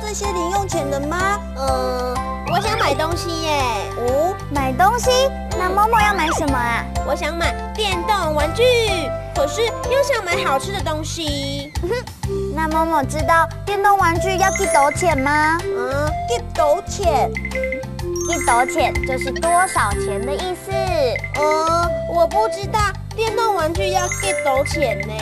这些零用钱的吗？我想买东西耶。哦，买东西？那默默要买什么啊？我想买电动玩具，可是又想买好吃的东西。那默默知道电动玩具要几多钱吗？几多钱？几多钱就是多少钱的意思。我不知道电动玩具要几多钱呢。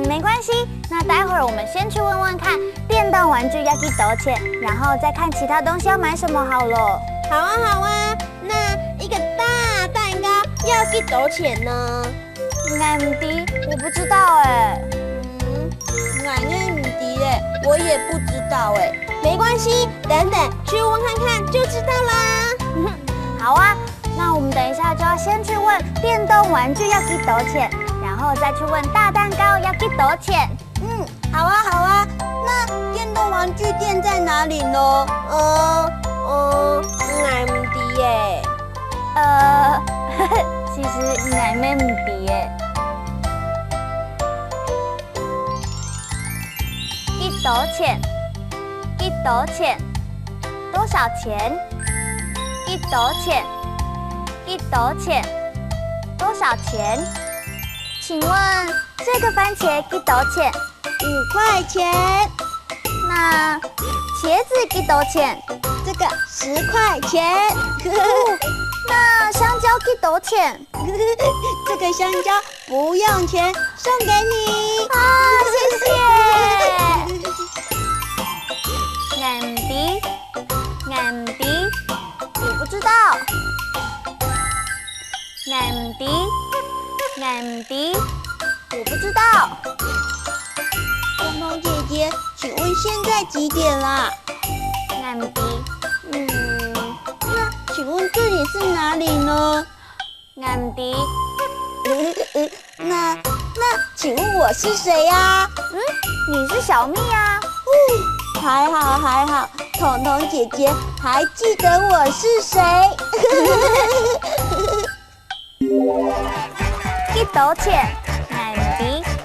没关系，那待会儿我们先去问问看电动玩具要几多钱，然后再看其他东西要买什么好了。好啊，好啊。那一个大蛋糕要几多钱呢？俺唔知，我不知道哎。俺也唔知耶，我也不知道哎。没关系，等等去问看看就知道啦。好啊，那我们等一下就要先去问电动玩具要几多钱，然后再去问大蛋糕要几多钱。好啊，好啊。那电动玩具店在哪里呢？俺唔知耶。其實俺咩唔知耶。幾多錢？幾多錢？多少錢？幾多錢？幾多錢？多少錢？請問這個番茄幾多錢？5塊錢。那茄子幾多錢？這個10塊錢。那香蕉幾多錢？這個香蕉不用錢，送給你。啊，謝謝。俺唔知，我不知道。俺唔知，我不知道。彤彤姐姐，請問現在幾點啦？俺唔知。那請問這裡是哪裡呢？俺唔知。那請問我是誰呀？你是小蜜啊。還好，彤彤姐姐還記得我是誰。幾多錢？俺唔知。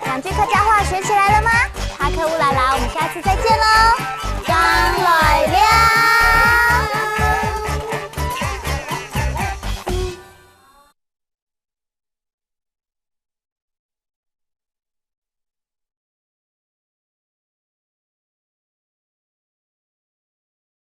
兩句客家話學起來了嗎？哈克烏來啦，我們下次再見嘍。